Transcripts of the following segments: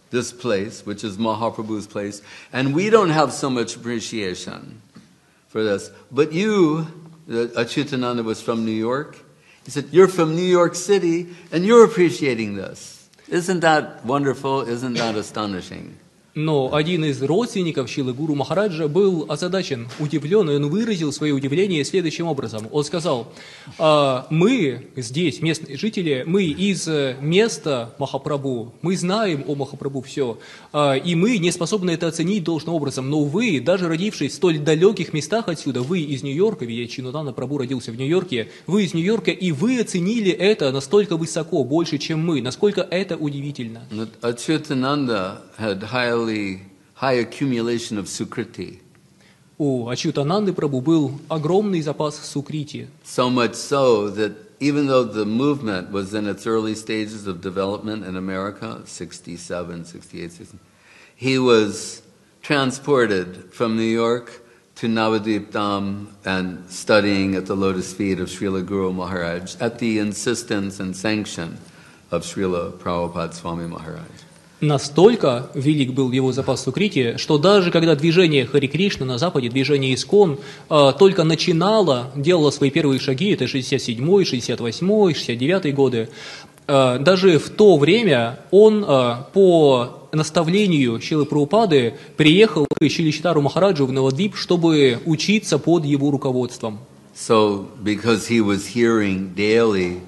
this place, which is Mahaprabhu's place, and we don't have so much appreciation for this. But you, Achyutananda was from New York. He said, you're from New York City, and you're appreciating this. Isn't that wonderful? Isn't that astonishing? Но один из родственников Шрилы Гуру Махараджа был озадачен, удивлен, и он выразил свое удивление следующим образом. Он сказал, мы здесь, местные жители, мы из места Махапрабху, мы знаем о Махапрабху все, и мы не способны это оценить должным образом, но вы, даже родившись в столь далеких местах отсюда, вы из Нью-Йорка, ведь Чинутана Прабху родился в Нью-Йорке, вы из Нью-Йорка, и вы оценили это настолько высоко, больше, чем мы, насколько это удивительно. Achyutananda had high accumulation of sukriti. У Ачютананды Прабху был огромный запас сукрити. So much so that even though the movement was in its early stages of development in America, 67, 68, 69, he was transported from New York to Navadvip Dham and studying at the lotus feet of Srila Guru Maharaj at the insistence and sanction of Srila Prabhupada Swami Maharaj. Настолько велик был его запас сукрити, что даже когда движение Хари Кришна на Западе, движение Искон, только начинало, делало свои первые шаги, это 67-й, 68-й, 69-й годы, даже в то время он по наставлению Шрилы Прабхупады приехал к Шриле Читару Махараджу в Навадвип, чтобы учиться под его руководством. So, because he was hearing daily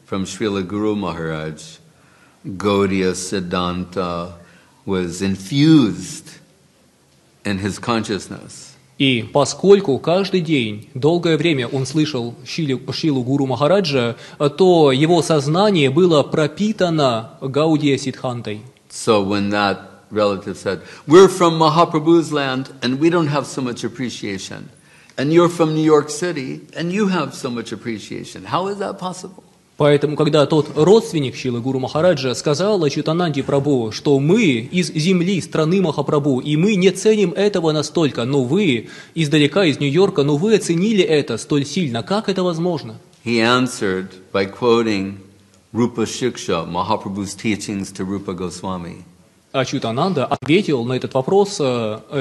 from Srila Guru Maharaj, Gaudiya Siddhanta was infused in his consciousness. И поскольку каждый день, долгое время он слышал Шрилу Гуру Махараджа, то его сознание было пропитано Гаудия Сиддхантой. So when that relative said, we're from Mahaprabhu's land and we don't have so much appreciation, and you're from New York City and you have so much appreciation, how is that possible? Поэтому, когда тот родственник Шрилы Гуру Махараджа сказал Ачютананде Прабху, что мы из земли, страны Махапрабху, и мы не ценим этого настолько, но вы издалека, из Нью-Йорка, но вы оценили это столь сильно, как это возможно? He answered by quoting Rupa Shiksha, Mahaprabhu's teachings to Rupa Goswami. Ачютананда ответил на этот вопрос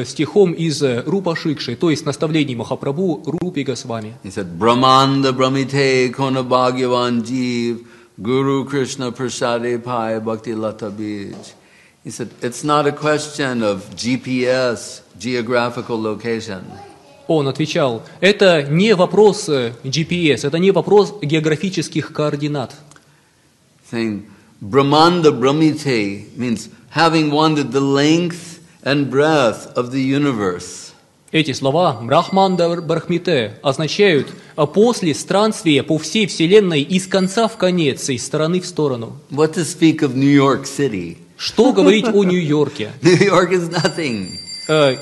стихом из Рупа Шикши, то есть наставлений Махапрабху Рупи Госвами. He said, Brahmanda Brahmite Kona Bhagyavan Jeev Guru Krishna Prasade Pai Bhakti Lata Bij. He said, it's not a question of GPS, geographical location. Он отвечал, это не вопрос GPS, это не вопрос географических координат. Saying, Brahmanda Brahmite means having wandered the length and breadth of the universe. Эти слова «Брахманда Брахмите» означают «после странствия по всей Вселенной из конца в конец, из стороны в сторону». What to speak of New York City? Что говорить о Нью-Йорке? New York is nothing.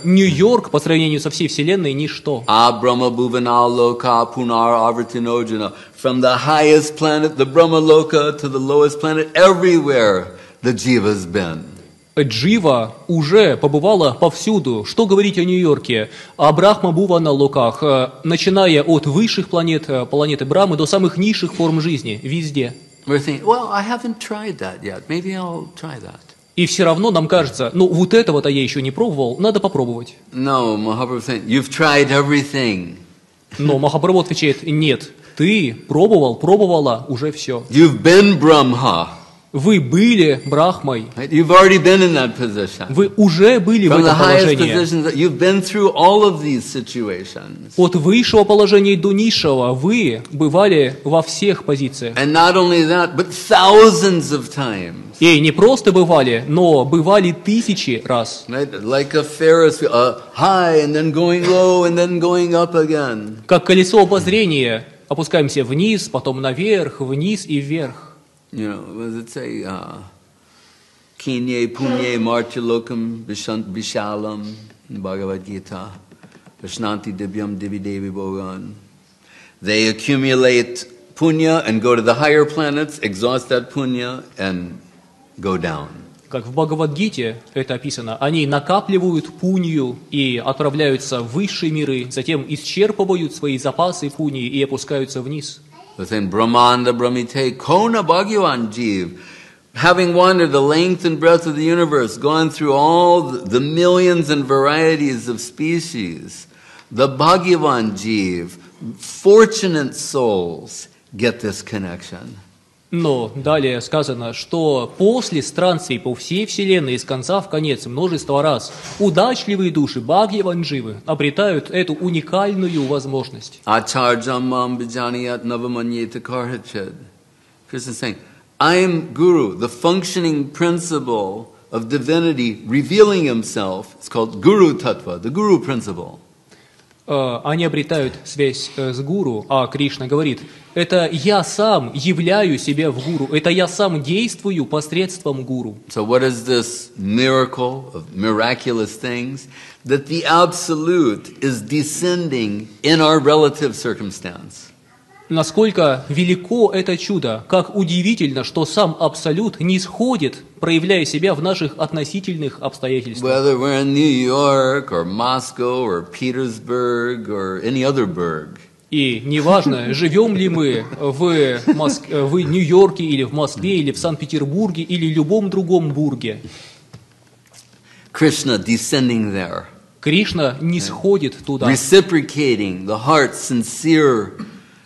Нью-Йорк по сравнению со всей Вселенной ничто. Brahma Bhuvana Loka Punar Avartinojana. From the highest planet, the Brahma Loka, to the lowest planet, everywhere the Jiva's been. Джива уже побывала повсюду. Что говорить о Нью-Йорке? О Брахма Бува на Локах, начиная от высших планет, планеты Брамы, до самых низших форм жизни, везде. We're thinking, well, I haven't tried that yet. Maybe I'll try that. И все равно нам кажется, ну вот этого-то я еще не пробовал, надо попробовать. No, Mahaprabhu said, you've tried everything. Но Махапрабху отвечает, нет, ты пробовала уже все. You've been Brahma. Вы были Брахмой. You've already been in that position. Вы уже были в этом положении. You've been through all of these situations. От высшего положения до низшего вы бывали во всех позициях. And not only that, but thousands of times. И не просто бывали, но бывали тысячи раз. Like a Ferris wheel, high and then going low and then going up again. Как колесо обозрения, опускаемся вниз, потом наверх, вниз и вверх. You know, what does it say? Kinye punye martilokam vishalam in the Bhagavad Gita. Vishnanti divyam divi devi bhogan. They accumulate punya and go to the higher planets, exhaust that punya and go down. Как в Бхагавад-гите это описано, они накапливают пунью и отправляются в высшие миры, затем исчерпывают свои запасы пуньи и опускаются вниз. Within Brahmanda Brahmite Kona Bhagyavan Jeev having wandered the length and breadth of the universe, gone through all the millions and varieties of species, the Bhagavan Jeev, fortunate souls get this connection. Но далее сказано, что после странствий по всей Вселенной из конца в конец множество раз удачливые души Бхагаван-дживы обретают эту уникальную возможность. Acharjam mam vijaniyat navamanyeta karhachad. Krishna is saying, I am Guru, the functioning principle of divinity revealing himself. It's called Guru Tattva, the Guru principle. Они обретают связь с гуру, а Кришна говорит, это я сам являю себя в гуру, это я сам действую посредством гуру. So what is this miracle of miraculous things? That the Absolute is descending in our relative circumstance. Насколько велико это чудо, как удивительно, что сам Абсолют нисходит, проявляя себя в наших относительных обстоятельствах. Whether we're in New York or Moscow or Petersburg or any other burg. И неважно, живем ли мы в Нью-Йорке или в Москве или в Санкт-Петербурге или любом другом бурге. Krishna descending there. Кришна нисходит туда. Reciprocating the heart's sincere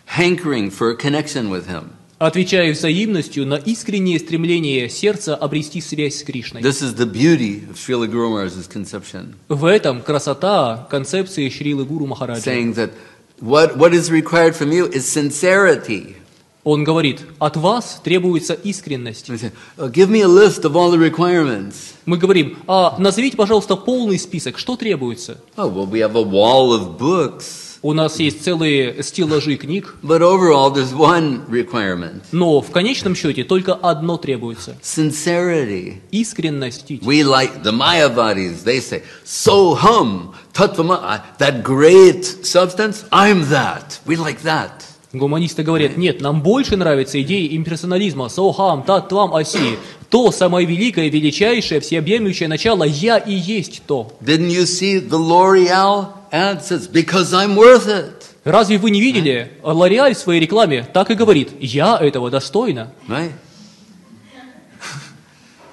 hankering for a connection with him. Отвечая взаимностью на искреннее стремление сердца обрести связь с Кришной. This is the beauty of Srila Guru Maharaj's conception. В этом красота концепции Шрилы Гуру Махараджа. Saying that what is required from you is sincerity. Он говорит, от вас требуется искренность. Give me a list of all the requirements. Мы говорим, назовите, пожалуйста, полный список, что требуется. Oh, well, we have a wall of books. У нас есть целые стеллажи книг. But overall, there's one requirement. Но в конечном счете только одно требуется. Sincerity. Искренность. We like the Mayavadis. They say, Soham, Tattvama, that great substance, I'm that. We like that. Гуманисты говорят, нет, нам больше нравится идея имперсонализма. Сохам, таттвам, аси. То самое великое, величайшее, всеобъемлющее начало, я и есть то. Didn't you see the L'Oreal ad says, because I'm worth it? Разве вы не видели, L'Oreal в своей рекламе так и говорит, я этого достойна. Right?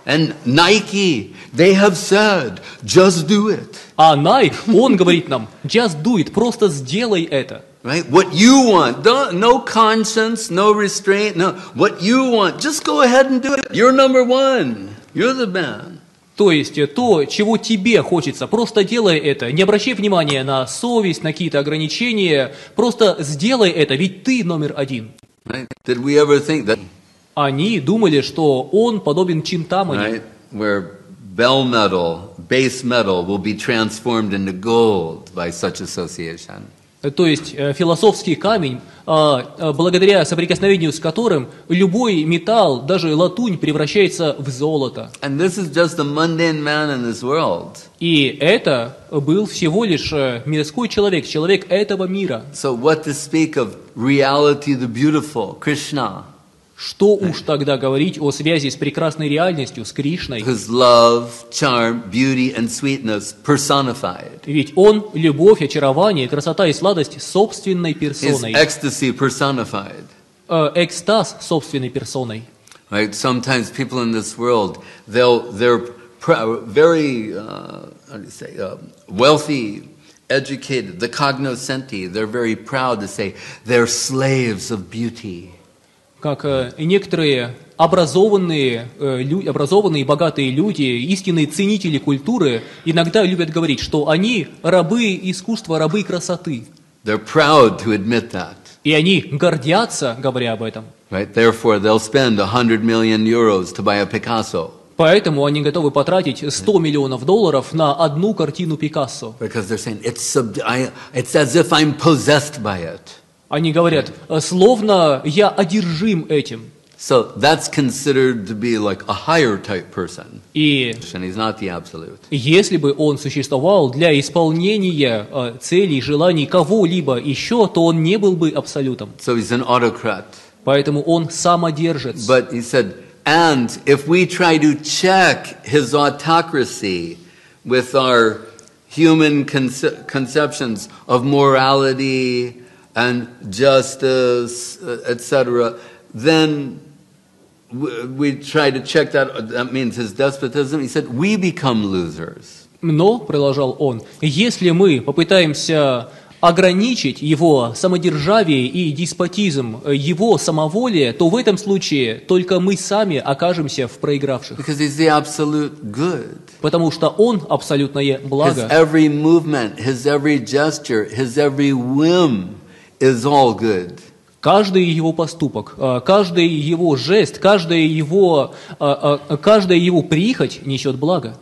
And Nike, they have said, just do it. А Nike, он говорит нам, just do it, просто сделай это. Right? What you want, no conscience, no restraint, no. What you want, just go ahead and do it. You're number one. You're the man. То есть то, чего тебе хочется, просто делай это. Не обращай внимания на совесть, на какие-то ограничения. Просто сделай это, ведь ты номер один. Right? Did we ever think that? Они думали, что он подобен Чинтамани. Right? Where bell metal, base metal will be transformed into gold by such association. То есть философский камень, благодаря соприкосновению с которым любой металл, даже латунь, превращается в золото. And this is just a mundane man in this world. И это был всего лишь мирской человек, человек этого мира. So what to speak of reality, the beautiful, Krishna? Что уж тогда говорить о связи с прекрасной реальностью, с Кришной? Whose love, charm, beauty and sweetness personified. Ведь он – любовь, очарование, красота и сладость собственной His персоной. ecstasy personified. Экстаз собственной персоной. Right? Sometimes people in this world, they're very, wealthy, educated, the cognoscenti, they're very proud to say they're slaves of beauty. Как некоторые образованные и богатые люди, истинные ценители культуры, иногда любят говорить, что они рабы искусства, рабы красоты. They're proud to admit that. И они гордятся, говоря об этом. Right? Therefore, they'll spend 100 million euros to buy a Picasso. Поэтому они готовы потратить $100 миллионов на одну картину Пикассо. Because they're saying, it's as if I'm possessed by it. Они говорят, словно я одержим этим. So that's considered to be like a higher type person. И And he's not the absolute. если бы он существовал для исполнения целей, желаний кого-либо еще, то он не был бы абсолютом. So he's an autocrat. Поэтому он самодержец. But he said, and if we try to check his autocracy with our human conceptions of morality and justice, etc., then we try to check that means his despotism. He said, we become losers. Но, продолжал он, если мы попытаемся ограничить его самодержавие и деспотизм, его самоволие, то в этом случае только мы сами окажемся в проигравших. Because he's the absolute good. Потому что он абсолютное благо. His every movement, his every gesture, his every whim is all good. Каждый его поступок, каждый его жест, каждая его прихоть несет благо.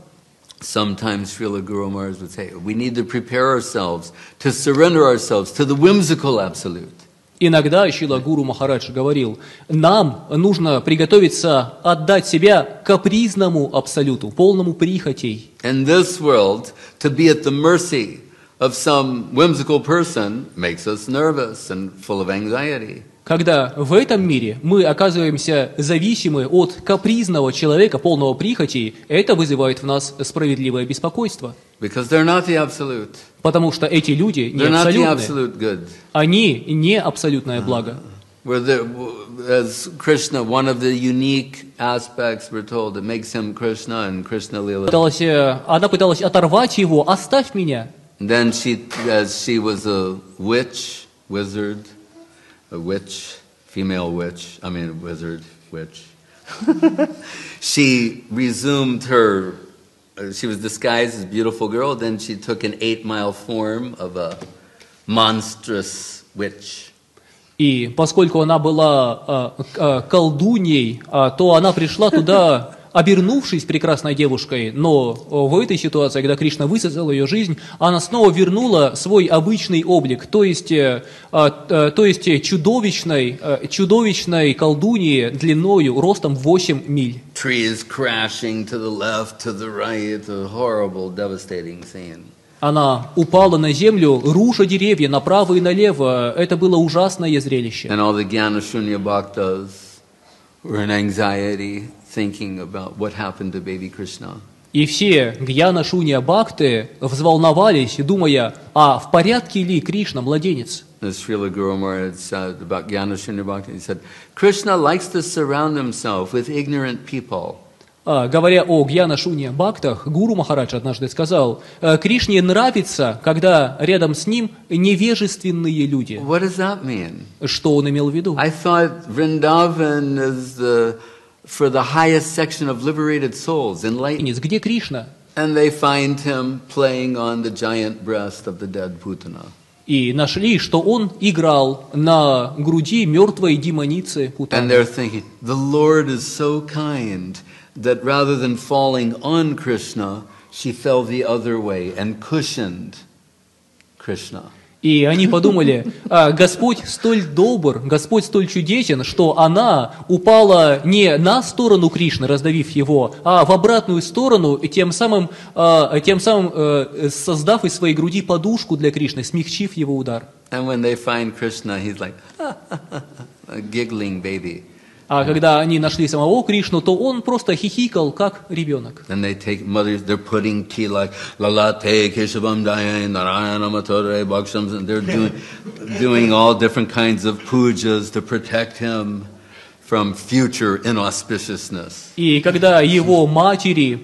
Sometimes Srila Guru Maharaj would say, we need to prepare ourselves, to surrender ourselves to the whimsical absolute. Inogda Шрила Гуру Махарадж говорил, нам нужно приготовиться отдать себя капризному абсолюту, полному прихотей. In this world, to be at the mercy of some whimsical person makes us nervous and full of anxiety. Когда в этом мире мы оказываемся зависимы от капризного человека, полного прихотей, это вызывает в нас справедливое беспокойство. Because they're not the absolute. Потому что эти люди не They're not the абсолютные. absolute good. Они не абсолютное благо. As Krishna, one of the unique aspects, we're told, that makes him Krishna and Krishna Lila. Она пыталась оторвать его, оставь меня. And then as she was a witch, wizard, a witch, female witch, wizard, witch. She resumed her, she was disguised as a beautiful girl, then she took an 8-mile form of a monstrous witch. И поскольку она была колдуньей, то она пришла туда, обернувшись прекрасной девушкой, но в этой ситуации, когда Кришна высосал ее жизнь, она снова вернула свой обычный облик, то есть чудовищной колдуньи длиною, ростом 8 миль. Trees crashing to the left, to the right, a horrible, devastating scene. Она упала на землю, руша деревья направо и налево. Это было ужасное зрелище. And all the Jnana-Shunya Bhaktas were in anxiety, thinking about what happened to baby Krishna. И все Гьяна Шунья Бхакты взволновались, думая, а в порядке ли Кришна, младенец? As Srila Guru Maharaj said about Jnana-Shunya Bhakti, he said, Krishna likes to surround himself with ignorant people. Говоря о Гьяна Шунья Бхактах, Гуру Махарадж однажды сказал, Кришне нравится, когда рядом с ним невежественные люди. What does that mean? Что он имел в виду? I thought Vrindavan is for the highest section of liberated souls, enlightened. Где Кришна? And they find him playing on the giant breast of the dead Putana. И нашли, что он играл на груди мертвой демоницы Путаны. And they're thinking, the Lord is so kind that rather than falling on Krishna, she fell the other way and cushioned Krishna. И они подумали, Господь столь добр, Господь столь чудесен, что она упала не на сторону Кришны, раздавив его, а в обратную сторону, и тем самым создав из своей груди подушку для Кришны, смягчив его удар. And when they find Krishna, he's like, a giggling baby. А когда они нашли самого Кришну, то он просто хихикал, как ребенок. And they take mothers, they're putting tea like lalate keshavam daye narayana matore bhakshams, and they're doing all different kinds of pujas to protect him from future inauspiciousness. И когда его матери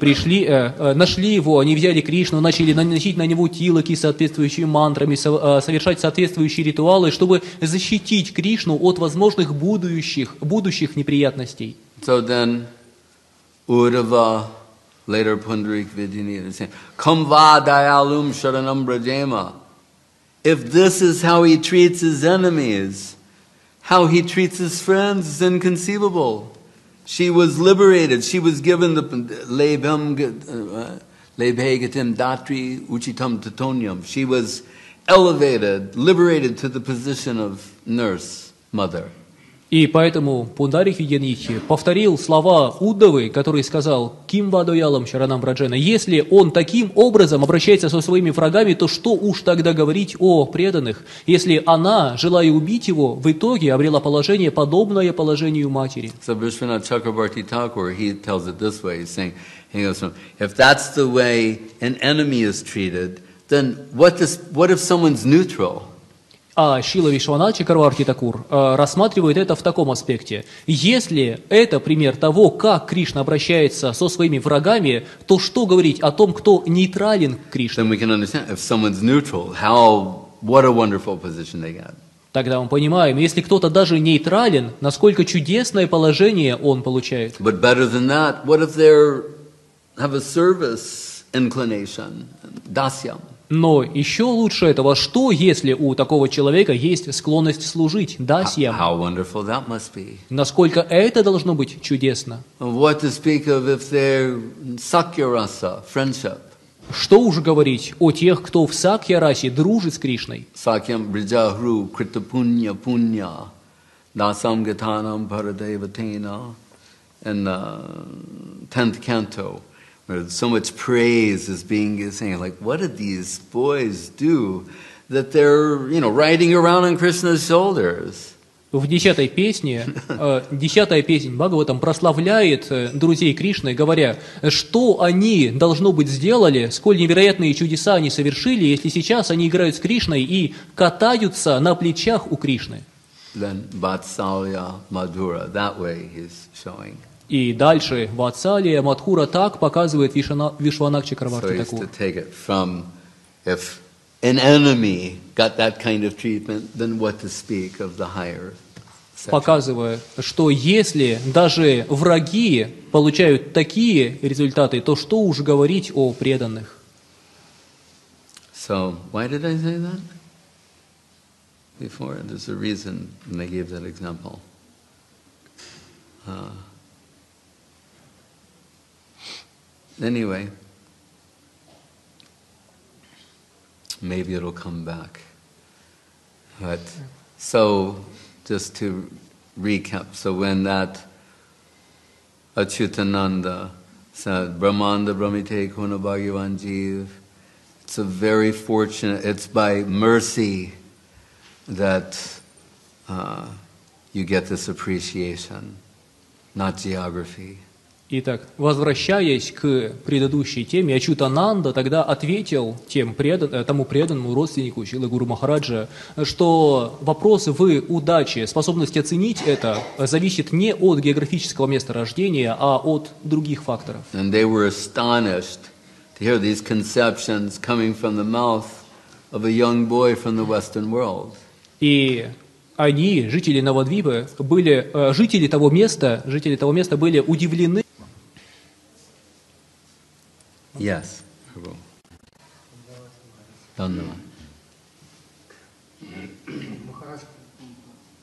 нашли его, они взяли Кришну, начали наносить на него тилоки, соответствующие мантрами, совершать соответствующие ритуалы, чтобы защитить Кришну от возможных будущих неприятностей. So then, Uddhava, later Pundarik Vidini, they're saying, Kamva dayalum sharanam brajema. If this is how he treats his enemies, how he treats his friends is inconceivable. She was liberated. She was given the lebhegatim datri uchitam tatonyam. She was elevated, liberated to the position of nurse, mother. И поэтому Пундарик Видянитхи повторил слова Уддавы, который сказал «Ким вадоялам шаранам браджена». Если он таким образом обращается со своими врагами, то что уж тогда говорить о преданных, если она, желая убить его, в итоге обрела положение, подобное положению матери. So Vishwanath Chakrabarti Thakur, he tells it this way, he's saying, he goes, if that's the way an enemy is treated, then what if someone's neutral? А Шрила Вишванат Чакраварти Такур рассматривает это в таком аспекте. Если это пример того, как Кришна обращается со своими врагами, то что говорить о том, кто нейтрален к Кришне? Then we can understand if someone's neutral, what a wonderful position they got. Тогда мы понимаем, если кто-то даже нейтрален, насколько чудесное положение он получает. But better than that, what if they have a service inclination, dasyam? Но еще лучше этого, что если у такого человека есть склонность служить, дасьям? How wonderful that must be. Насколько это должно быть чудесно? What to speak of if they're sakyarasa, friendship. Что уж говорить о тех, кто в Сакья-расе дружит с Кришной. Sakyam brijahru krita punya punya dasam gatanam paradevatena in the 10th canto, where so much praise is being saying, like, what did these boys do that they're, riding around on Krishna's shoulders? В 10-й песне, 10-я песнь Бхагаватам прославляет друзей Кришны, говоря, что они, должно быть, сделали, сколь невероятные чудеса они совершили, если сейчас они играют с Кришной и катаются на плечах у Кришны. Then Vatsalya Madhura, that way he's showing. И дальше Ватсалия Мадхура так показывает Вишванат So Чакраварти he's Такур. to take it from, if an enemy got that kind of treatment, then what to speak of the higher section. Показывая, что если даже враги получают такие результаты, то что уж говорить о преданных. So why did I say that before? There's a reason when I gave that example. Anyway, maybe it'll come back. But so, just to recap, so when that Achyutananda said, Brahmanda Brahmite Kuna Bhagavan Jeev, it's a very fortunate, it's by mercy that you get this appreciation, not geography. Итак, возвращаясь к предыдущей теме, Ачютананда тогда ответил тому преданному родственнику Шрилы Гуру Махараджа, что вопрос в удаче, способность оценить это, зависит не от географического места рождения, а от других факторов. And they were astonished to hear these conceptions coming from the mouth of a young boy from the Western world. И они, жители Навадвипы, жители того места были удивлены. Yes, Prabhu. Dhanyavad. Махарадж,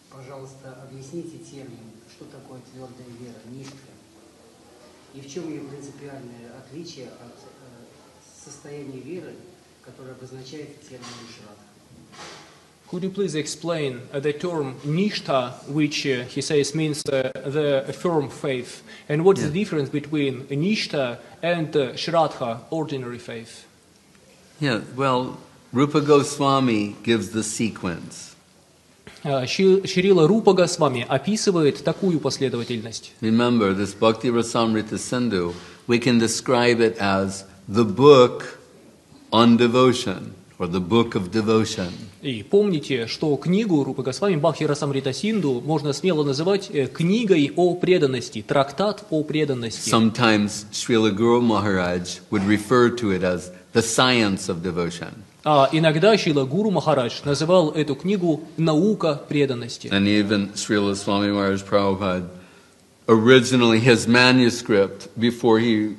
пожалуйста, объясните термин, что такое твердая вера, ништха, и в чем ее принципиальное отличие от состояния веры, которое обозначает термин шрадха. Could you please explain the term nishtha, which he says means the firm faith, and what's the difference between nishtha and shraddha, ordinary faith? Yeah, well, Rupa Goswami gives the sequence. Шрила Рупа Госвами описывает такую последовательность. Remember, this Bhakti Rasamrita Sindhu, we can describe it as the book on devotion, or the book of devotion. И помните, что книгу Рупы Госвами Бхакти Расамрита Синду можно смело называть книгой о преданности, трактат о преданности. Sometimes Srila Guru Maharaj would refer to it as the science of devotion. А иногда Шрила Гуру Махарадж называл эту книгу «Наука преданности». And even Srila Swami Maharaj Prabhupada, originally his manuscript, before he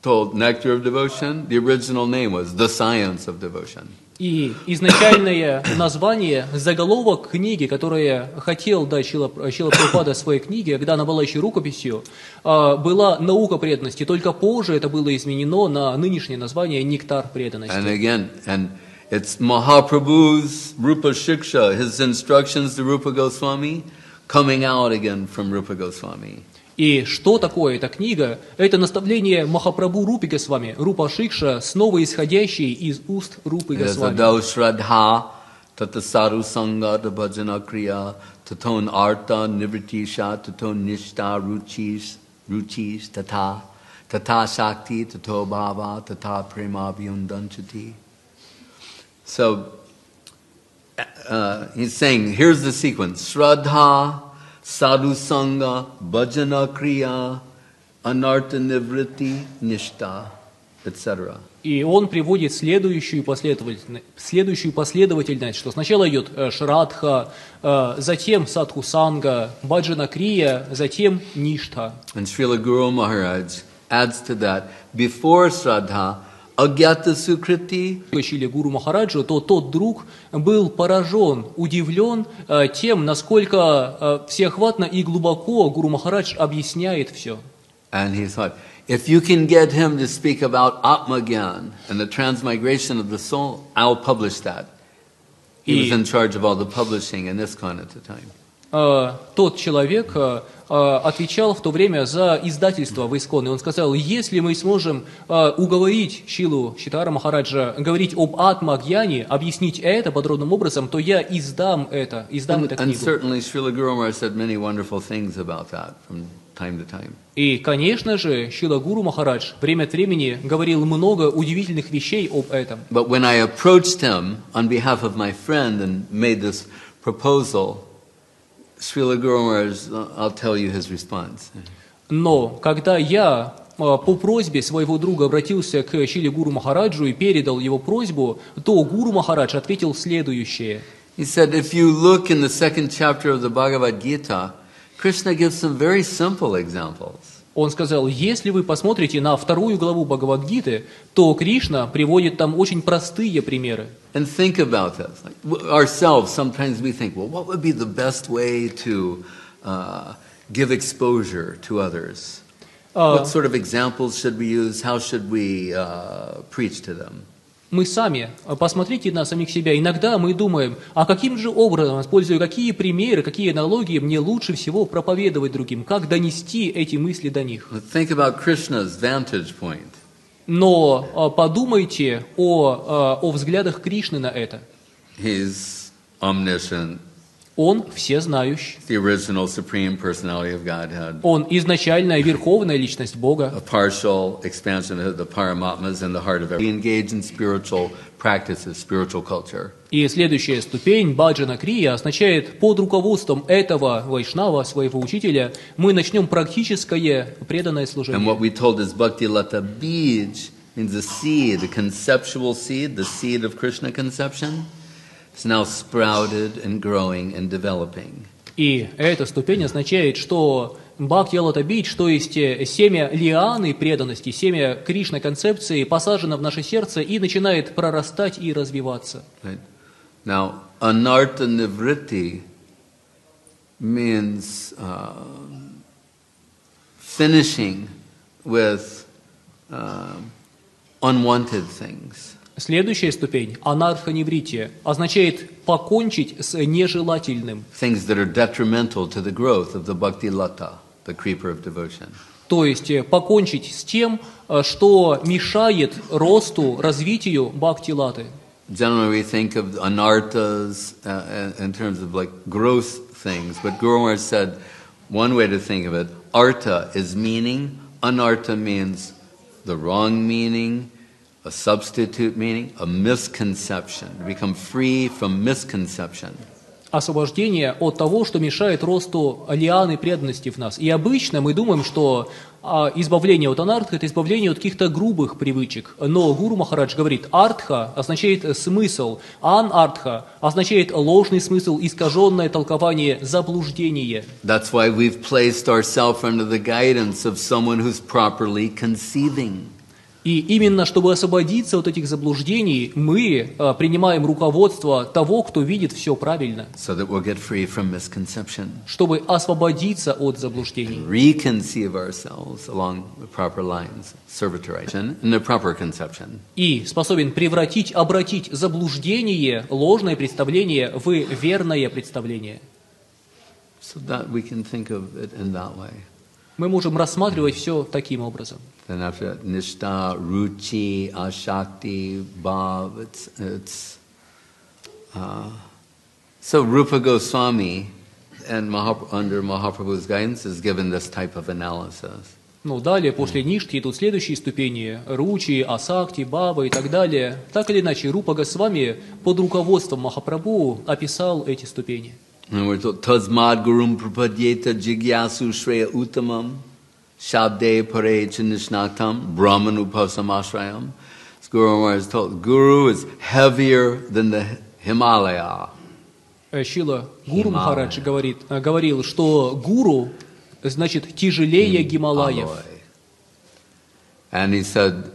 told Nectar of Devotion, the original name was The Science of Devotion. И изначальное название, заголовок книги, которое хотел дать Шрила Прабхупада своей книге, когда она была еще рукописью, была «Наука преданности». Только позже это было изменено на нынешнее название «Нектар преданности». And again, and it's Mahaprabhu's Rupa Shiksha, his instructions to Rupa Goswami, coming out again from Rupa Goswami. И что такое эта книга? Это наставление Махапрабху Рупи Госвами, Рупа Шикша, снова исходящие из уст Рупы Госвами. Tadau Shraddha, Tatasaru Sangha, Bhajana Kriya, Taton Artha, Nivritisha, Taton Nishta, Ruchis, Tata Shakti, Tato Bhava, Tata Prema Vyundanchati. So, he's saying, here's the sequence: Shraddha, Sadhu Sangha, Bhajana Kriya, Anartha Nivritti, Nishta, etc. И он приводит следующую последовательность, что сначала идет Шрадха, затем Садхусанга, Баджана Крия, затем Ништха. And Srila Guru Maharaj adds to that, before Shraddha, Agyata Sukriti. Шрила Гуру Махараджу, то тот друг был поражен, удивлен тем, насколько всеохватно и глубоко Гуру Махарадж объясняет все. And he thought, if you can get him to speak about Atma Gyan and the transmigration of the soul, I'll publish that. He was in charge of all the publishing in ISKCON at the time. Тот человек отвечал в то время за издательство в ISKCON, и он сказал, если мы сможем уговорить Шрилу Шридхара Махараджа говорить об Атма-гьяне, объяснить это подробным образом, то я издам эту книгу. And certainly Srila Guru Maharaj said many wonderful things about that from time to time. И, конечно же, Шрила Гуру Махарадж время от времени говорил много удивительных вещей об этом. But when I approached him on behalf of my friend and made this proposal, Srila Guru Maharaj, I'll tell you his response. Но когда я по просьбе своего друга обратился к Шриле Гуру Махараджу и передал его просьбу, то Гуру Махарадж ответил следующее. He said, if you look in the second chapter of the Bhagavad Gita, Krishna gives some very simple examples. Он сказал, если вы посмотрите на 2 главу Бхагавад-гиты, то Кришна приводит там очень простые примеры. And think about this. Like, ourselves, sometimes we think, well, what would be the best way to give exposure to others? What sort of examples should we use? How should we preach to them? Мы сами, посмотрите на самих себя. Иногда мы думаем, а каким же образом, используя какие примеры, какие аналогии мне лучше всего проповедовать другим, как донести эти мысли до них. Think about Krishna's vantage point. Но подумайте о взглядах Кришны на это. He's omniscient. Он всезнающий. The original supreme personality of Godhead. Он изначальная верховная личность Бога. A partial expansion of the Paramatmas in the heart of everyone. We engage in spiritual practices, spiritual culture. И следующая ступень, баджана крия, означает, под руководством этого вайшнава, своего учителя, мы начнем практическое преданное служение. And what we told is Bhakti Lata Bij means the seed, the conceptual seed, the seed of Krishna conception. It's now sprouted and growing and developing. И эта ступень означает, что Бхакти Лата Бидж, то есть семя лианы преданности, семя Кришна концепции, посажено в наше сердце и начинает прорастать и развиваться. Right. Now, Anartha Nivritti means finishing with unwanted things. Следующая ступень, анарха-неврития, означает покончить с нежелательным. Things that are detrimental to the growth of the bhakti lata, the creeper of devotion. То есть покончить с тем, что мешает росту, развитию бхакти-латы. Generally we think of anarthas in terms of like gross things, but Guru Maharaj said one way to think of it, artha is meaning, anartha means the wrong meaning, a substitute meaning, a misconception, to become free from misconception. Освобождение от того, что мешает росту лианы преданности в нас. И обычно мы думаем, что избавление от анартха – это избавление от каких-то грубых привычек. Но Гуру Махарадж говорит, артха означает смысл, ан-артха означает ложный смысл, искаженное толкование, заблуждение. That's why we've placed ourselves under the guidance of someone who's properly conceiving. И именно чтобы освободиться от этих заблуждений, мы принимаем руководство того, кто видит все правильно, So that we'll get free from misconception. чтобы освободиться от заблуждений. Reconceive ourselves along the proper lines, servitorization, and the proper conception. И способен обратить заблуждение, ложное представление в верное представление. So that we can think of it in that way. Мы можем рассматривать все таким образом. Then after that, Nishta, Ruchi, Ashakti, Bhav, so Rupa Goswami, and under Mahaprabhu's guidance, has given this type of analysis. Ну, далее, после Ништхи, идут следующие ступени. Ручи, Асакти, Баба и так далее. Так или иначе, Рупа Госвами под руководством Махапрабху описал эти ступени. Tasmad gurum prapadyeta jigyasu shreya uttamam shabde pare chinnishnaktam brahman upasamashrayam. Guru Maharaj told, Guru is heavier than the Himalaya. Шила Гуру Махарадж говорил, что гуру значит тяжелее Гималаев. And he said,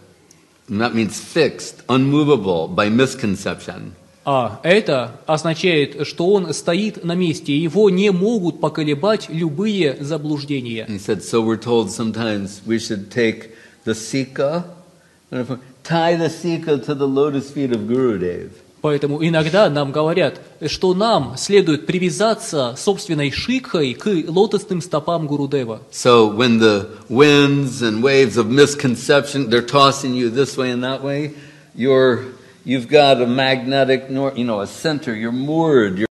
that means fixed, unmovable by misconception. А это означает, что он стоит на месте, его не могут поколебать любые заблуждения. He said, so we're told sometimes we should take the sika, tie the sika to the lotus feet of Gurudev. Поэтому иногда нам говорят, что нам следует привязаться собственной шикхой к лотосным стопам Гурудева. So when the winds and waves of misconception, they're tossing you this way and that way, you've got a magnetic, a center, you're moored.